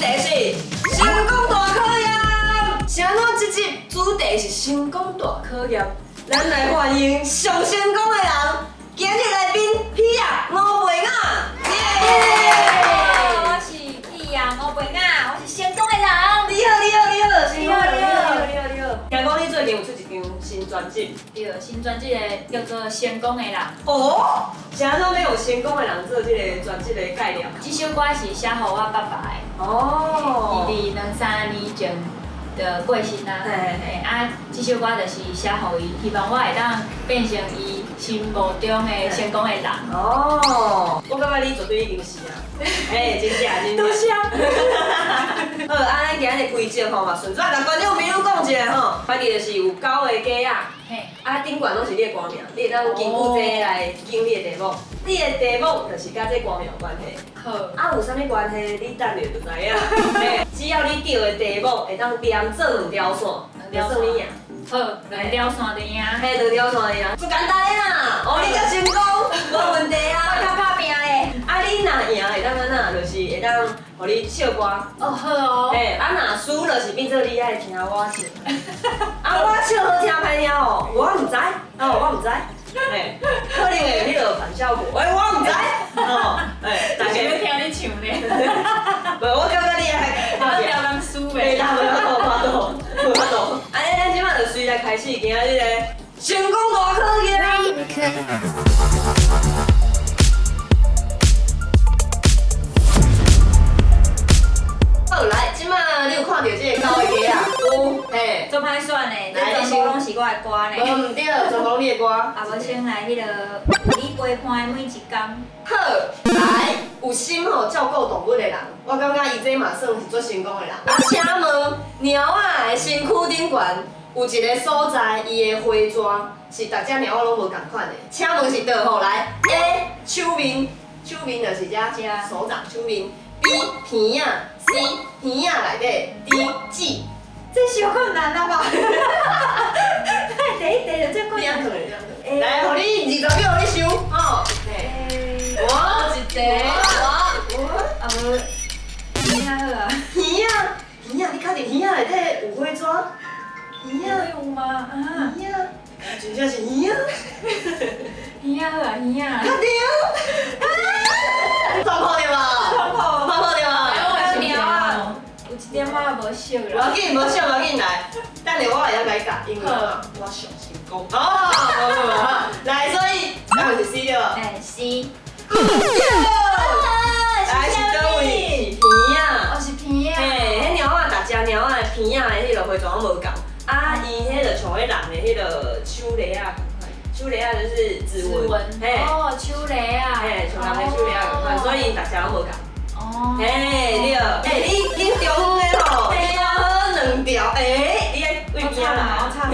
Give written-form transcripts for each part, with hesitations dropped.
题是成功大考验。啥怎这集主题是成功大考验？咱来欢迎上成功的人，今日来宾皮亚吴培雅。我是皮亚吴培雅，我是成功的人。你好，成功的人，你好。听讲你最近有出一张新专辑，对，新专辑的叫做《成功的人》。哦，啥怎要有成功的人做这个专辑的概念？这首歌是写给我爸爸的。哦。伊伫2、3年前就过身啦。嘿，啊，这首歌就是写给伊，希望我会当变成伊心目中的成功的人。哦，我感觉你绝对已经是啊。哎，真正。多谢。好，啊，咱今日规则吼嘛，顺续甲观众朋友讲一下吼，反正就是有9个鸡仔，啊，顶悬拢是你的歌名，你会当根据这来经你的题目，你的题目就是甲这歌名有关系。好。啊，有啥物关系？你等下就知影。嘿，只要你对的题目会当连做2条线，就算你赢。好，2条线就赢。嘿，2条线赢，不简单啦！哦，你才成功，无问题啊。我较拍拼咧。啊，你若赢会当安怎？就是会当，互你唱歌。哦，好哦。嘿，啊，若输就是变做你爱听我唱。啊，我唱好听歹听哦，我唔知，我唔知。嘿，可能会有迄个反效果。喂，我唔知。哦，哎，大家要听你唱咧。无，我感觉你爱。我调人输袂袂。无法度。安尼，咱即摆就随来开始今仔日个成功大考验。好，来，即摆你有看到这个9个鸡啊？有，嘿，做歹选呢，这全部拢是我的歌呢。唔对，全部你的歌。啊，无先来迄个你陪伴的每一天。好，来，有心吼照顾动物的人，我感觉伊这嘛算是做成功的人。啊，请问猫仔的身躯顶悬有一个所在，伊的花蛇是大只猫仔拢无共款的，请问是倒吼？来 ，A 手面，手面就是这手掌手面 ；B 鼻仔 ；C 鼻仔内底；D 指。这小困难了吧？第一就这困难。来，互你20秒，互你想，吼。我一个，啊无，你好啊。鱼啊，鱼啊，你确定鱼啊内底有花蛇？鱼啊，有吗？啊。鱼啊，真正是鱼啊。鱼啊好啊，鱼啊。确定？撞破对吧？撞破对吧？我鸟啊，有一点我无熟无啦。要紧，无笑，无要紧来。等下我会晓甲你教，因为我上成功。哦，来，所以那就是 C 对吧？哎，C。来是倒位？是鼻啊。哦，是鼻啊。嘿，迄猫仔，逐只猫仔的鼻仔的迄个花状拢无共，啊，伊迄个像迄人的迄个手链啊，手链啊就是指纹，嘿，哦，手链啊。嘿，像人的手链啊共款，所以因逐只拢无共。哦。嘿，对，你中的吼，你好2条，你爱为边仔来，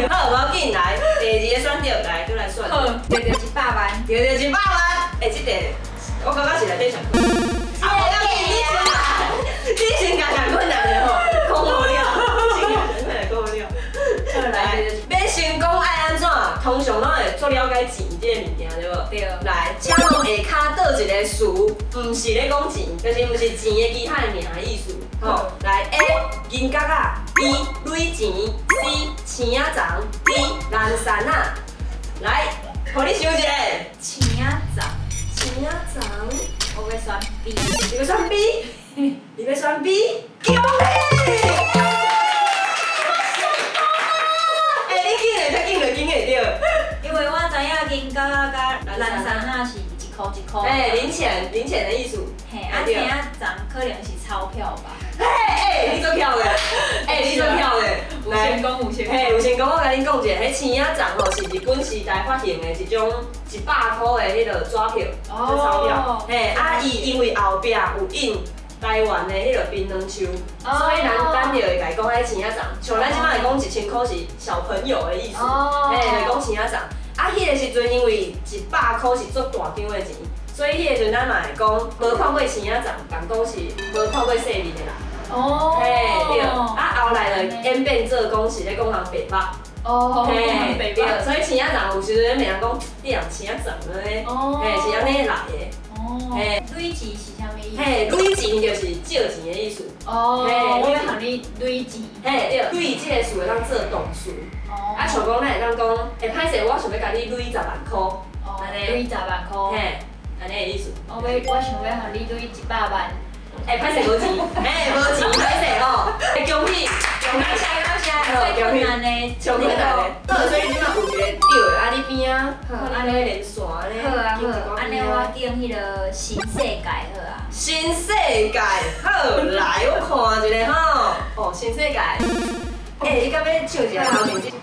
好，无要紧来，第2个选着来，再来选。好，得100万。得100万，这个我感觉是内底上困难。啊，我要给你讲，你先讲上困难的吼，讲无了，先讲上困难讲无了。来，要成功爱安怎？通常拢会做了解钱这个物件对无？对。来，请问下骹倒一个词，唔是咧讲钱，就是唔是钱的其他的名的意思。吼，来 A 银角仔 ，B 镭钱 ，C 钱仔长 ，D 蓝山仔。来，互你想一下。钱仔长。钱仔长。我要选 B。你要选 B？你要选 B？恭喜！你紧会着。因为我知影银角仔甲蓝山仔是1块1块。零钱的意思。嘿，啊，钱仔长可能是钞票吧。你做漂亮，你做漂亮。来，有成功。有成功，我甲你讲一下，迄钱仔长吼是日本时代发行的一种100块的迄个纸票，做钞票。伊因为后壁有印台湾的迄个槟榔树，所以咱就会甲伊讲迄钱仔长。像咱即摆会讲1000块是小朋友的意思，就讲钱仔长。啊，迄个时阵因为100块是足大张的钱，所以迄个时阵咱嘛会讲无看过钱仔长，但讲是无看过世面的人。哦。对。啊，后来就演变做讲是咧讲人白目。哦。对，所以钱仔长有时阵别人讲你人钱仔长咧，是安尼来的。哦。镭钱是啥物？嘿，累钱就是借钱的意思。哦，我要向你累钱。嘿，对，累这个词会当做动词。哦。啊，像讲咱会当讲，歹势，我想要甲你累10万块。哦，累10万块。嘿，安尼的意思。我想要向你累100万。歹势无钱，无钱歹势吼。恭喜，恭喜，恭喜，恭喜。上困难的。好，所以你即马有一个钓的，啊，你边啊，安尼连线安尼。好啊好，安尼我建迄个新世界好啊。新世界，好来，我看一下吼。哦，新世界。你敢要唱一下头前这句？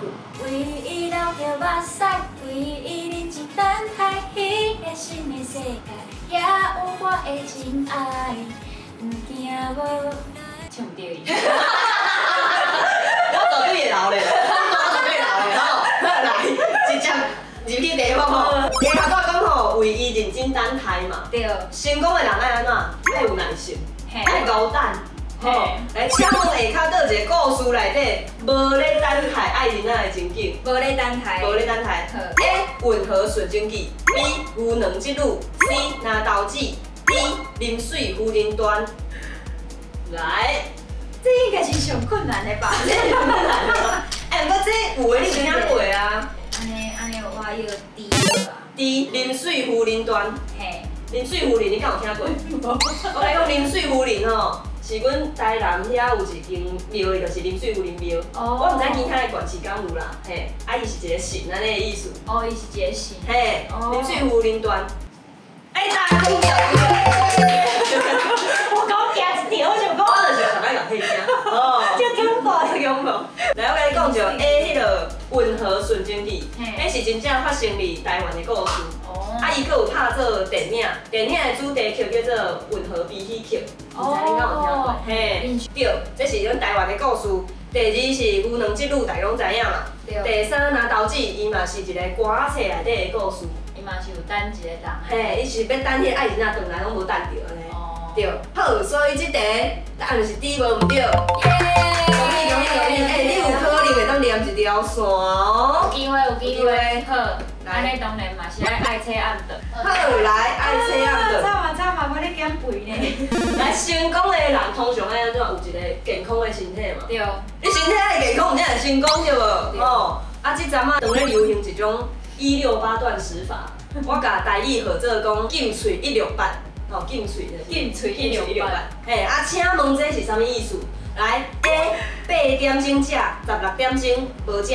为伊流着目屎，为伊认真等待迄个新的世界，也有我的真爱，不惊无。唱唔对伊。我绝对会流咧，我绝对会流咧吼。来，直接入去题目吼。你头拄讲吼，为伊认真等待嘛。对。成功的人爱安怎？爱有耐心，爱熬等。吼，来，请问下骹倒一个故事内底，无咧等待爱人仔的情景。无咧等待。无咧等待。A. 运河顺经济 B. 牛郎织女 C. 拿豆子 D. 啉水夫人端。来。这应该是上困难的吧？这上困难的。不过这有诶，你有听过啊？安尼我要D了啊。D. 啉水夫人端。嘿。啉水夫人，你敢有听过？我来讲啉水夫人吼。是阮台南遐有一间庙，就是啉水夫人庙。我毋知其他的县市敢有啦，嘿。啊，伊是一个神安尼的意思。哦，伊是一个神。嘿，啉水夫人端。哎，大家讲掉。我讲惊一条，我想讲。我就是想要人去听。哦。就恐怖，就恐怖。来，我甲你讲一个 A 迄个运河顺经济，迄是真正发生伫台湾的故事。啊，伊佫有拍做电影，电影的主题曲叫做《运河悲喜曲》，毋知你敢有听过？嘿，对，这是咱台湾的故事。第二是牛郎织女，大家拢知影嘛。第三拿豆子，伊嘛是一个歌册内底的故事。伊嘛是有等一个人。嘿，伊是要等迄个爱人仔回来，拢无等着安尼。对，好，所以这题答案就是 D 无毋对。耶！恭喜恭喜恭喜！你有可能会当连一条线哦。有机会有机会。好，安尼当然嘛是爱车暗顿。好，来爱车暗顿。早嘛，我咧减肥呢。来，成功的人通常爱安怎有一个健康的身体嘛？对。你身体爱健康，才会成功对无？哦。啊，即阵啊，当咧流行一种168断食法，我甲台语号做讲禁喙168。哦，禁喙的，禁喙168。嘿，啊，请问这是啥物意思？来 ，A 8点钟食，16点钟无食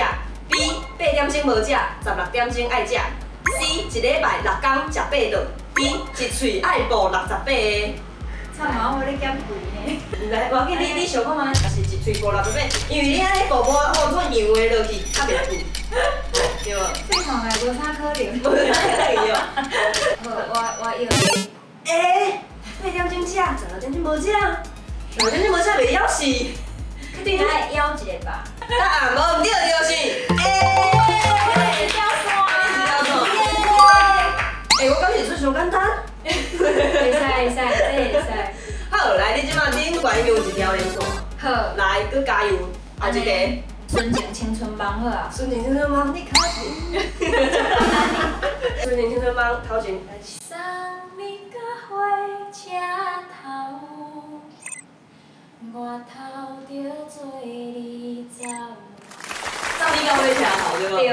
；B 8点钟无食，16点钟爱食 ；C 一礼拜6天食8顿 ；D 一喙爱补68个。惨啊！我咧减肥呢。来，我紧你想看嘛？是一喙补68，因为你安尼补补，哦，做油的落去，较袂肥，对无？这看来无啥可能。无啥可能哦。好，我要。8点钟食，16点钟无食，16点钟无食袂枵死。应该枵一个吧？答案无毋对，就是跳伞。我感觉这上简单。会使，这会使。好，来，你即马恁关有一条连线。好，来，佮加油，后一个。纯情青春梦好啊！纯情青春梦，你卡紧。纯情青春梦，头前开始。送你到火车头，我头着做你走。走你到火车头对无？对。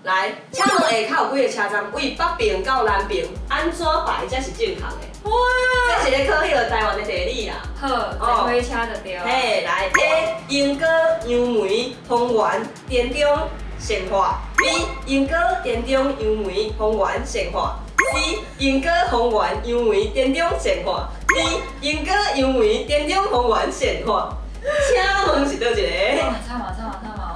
来，请问下骹有几个车站？为北平到南平，安怎排才是正确的？哇！这是咧考迄个台湾的地理啦。好，坐火车就对。嘿，来 A 英歌、杨梅、丰原、田中、善化 B 英歌、田中、杨梅、丰原、善化 C 英歌、丰原、杨梅、田中、善化 D 英歌、杨梅、田中、丰原、善化。请问是倒一个？惨嘛，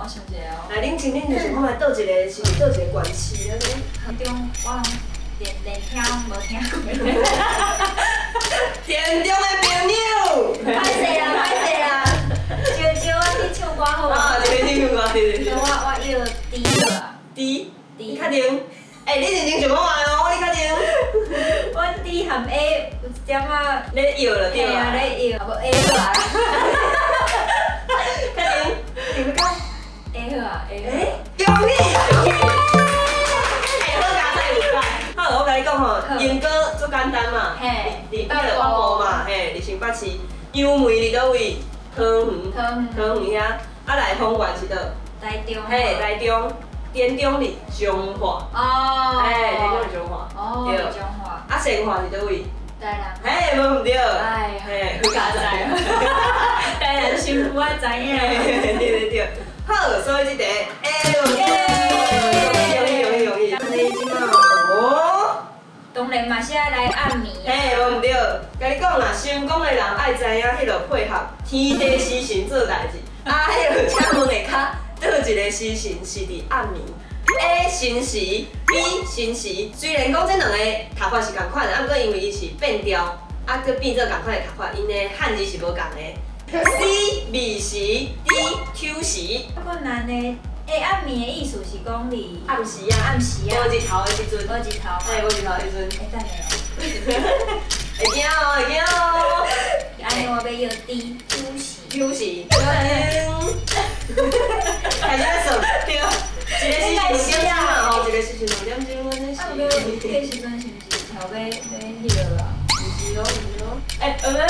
我想一下哦。来，恁请看卖倒一个是倒一个县市啊？田中我连听无听过。田中的朋友，歹势啦，招我去唱歌好无？啊，一个去唱歌，对。我要 D 好啊。D，你确定？你认真想看卖哦，你确定？我 D 含 A 有一点仔。咧摇了对啊。咧摇，无 A 好啊。确定？定讲 A 好啊 ，A 好。恭喜！好加载5块。好，我甲你讲吼，英歌、足简单嘛，嘿，伫迄个北部嘛，嘿，伫新北市，杨梅伫倒位？桃园遐，啊来丰原是倒？台中。嘿，台中，田中伫彰化。哦。嘿，田中伫彰化。哦，对。彰化。啊，成化是倒位？台南。嘿，无毋对。哎，嘿，不敢知。台南新妇爱知影。对。好，所以这题 A 容易。你即马哦。当然嘛是爱来暗暝。嘿，无毋对，甲你讲啦，成功的人爱知影迄落配合天地时辰做代志，啊，迄落请问下骹倒一个时辰是伫暗暝 ？A 辰时 ，B 辰时。虽然讲这两个读法是共款的，啊，不过因为伊是变调，啊，佮变做共款的读法，因的汉字是无共的。C 未时 ，D 抽时。困难的。暗暝的意思是讲你暗时啊，无日头的时阵，无日头，嘿，无日头的时阵，等下哦，会惊哦，会惊哦。安尼我要要 D 抽时，抽时，开始在算，对，一个时辰2点钟嘛，吼，一个时辰2点钟，我真是。啊，不过迄个时阵是毋是头尾迄落啊？毋是咯，毋啦，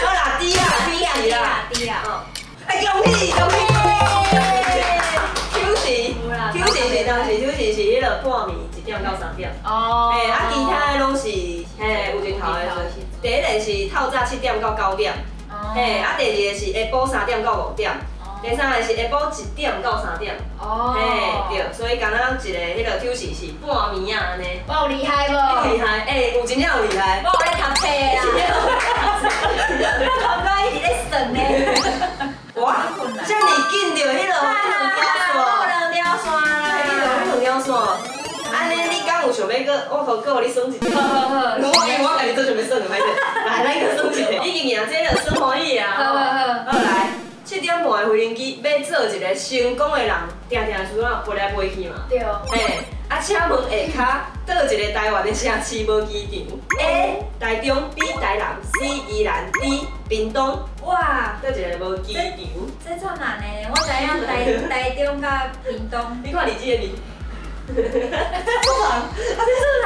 好啦，D 啦，D 啦，哎，恭喜！抽时是当时，抽时是迄落半暝1点到3点。哦。嘿，啊，其他拢是嘿有日头的时阵。第一个是透早7点到9点。嘿，啊，第二个是下晡3点到5点。第三个是下晡1点到3点。哦。嘿，对，所以敢若一个迄落抽时是半暝啊安尼。我有厉害无？厉害，有真正有厉害。我有咧读册啦。我头摆一直咧算呢。哇，遮尔紧着迄落两条线啦，迄两条线，安尼你敢有想要我搁互你算一个？好，我家己做想要算就歹势，来，咱搁算一个。已经赢这个算欢喜啊！好来，7点半的飞行机要做一个成功的人，定定是怎飞来飞去嘛？对。嘿，啊，请问下骹倒一个台湾的城市无机场 ？A. 台中 B. 台南 C. 宜兰 D. 屏东。哇，倒一个无机场。这错难的，我知影台中甲屏东。你看你这个字。错难，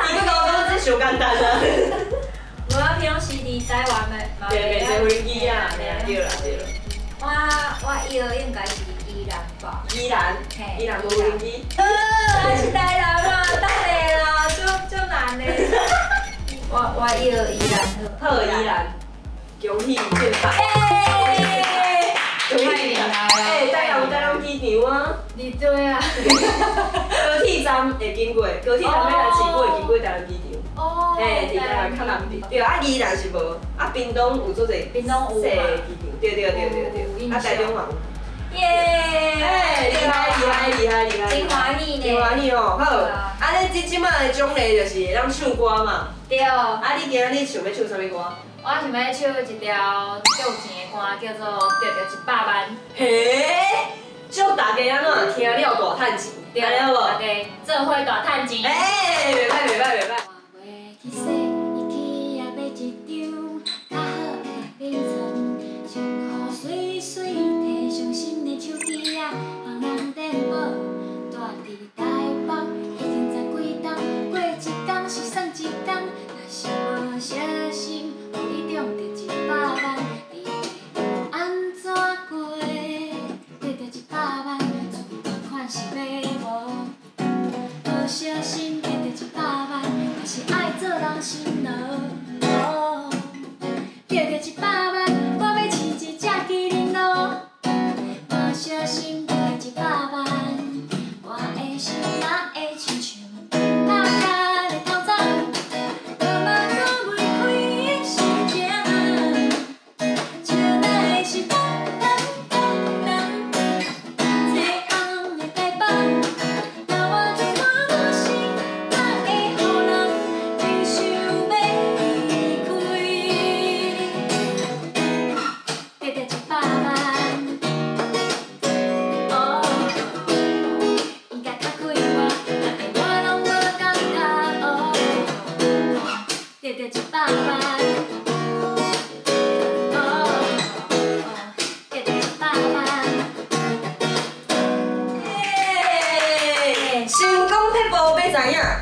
你个高中这上简单啊！我平时伫台湾的，对，坐飞机啊，对啦。我以后应该是宜兰吧。宜兰无飞机。是台南啦，当然啦，就难的。我以后宜兰好，宜兰，恭喜进发。太厉害了！台南机场啊。你对啊。高铁站会经过，高铁站要来市区会经过台南机场。哦。嘿，伫台南较南边。对啊，宜兰是无，啊屏东有做者细机场。对。啊台中嘛有。耶！哎，厉害！真欢喜呢。真欢喜哦，好。啊，你即摆的奖励就是会当唱歌嘛。对。啊，你今日想要唱啥物歌？我想要唱一条足有钱的歌，叫做《赚着100万》。嘿，祝大家安怎听了大趁钱，对了无？大家做伙大趁钱。哎，袂歹。我袂去说，伊去也买一张较好的眠床，上好水摕上新的手机啊，人人电报，住伫台北已经10几冬，过一天是算一天，若是无小心，互你中着100万，你会安怎过？赚着100万，存款是买无，无小心。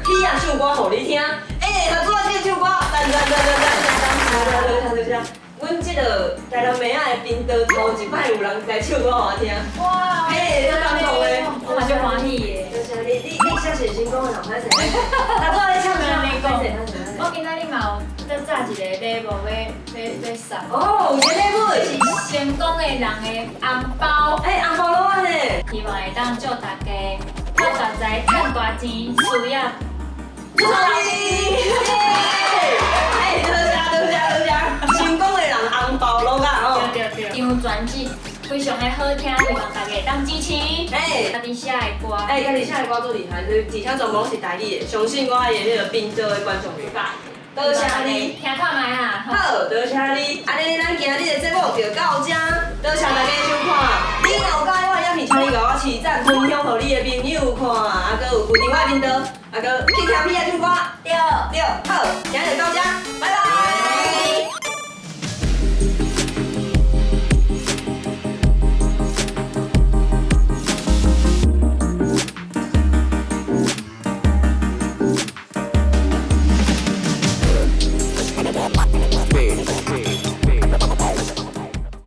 去啊唱歌互你听，合作这唱歌，赞。阮即个台南妹仔的频道头一摆有人来唱歌互我听，哇，这感动的，我嘛就欢喜的。多谢你写写成功的人歹势，合作咧唱歌，我今仔日嘛有在炸一个礼物要送。哦，有一个礼物是成功的人的红包。红包攞呢？希望会当祝大家发大财、赚大钱、事业祝你！多谢，成功的人红包攞啊！对，张专辑非常的好听，希望大家会当支持。家己写的歌，家己写的歌最厉害，而且全部拢是台语的，相信我的迄个频道的观众会喜欢。多谢你，听看卖啊！好，多谢你，安尼咱今日的节目就到这，多谢大家收看。你若有喜欢，也是请你甲我持赞分享予你的朋友看，搁有固定我的频道，搁去听你的唱歌。对，好，今日就到这，拜拜。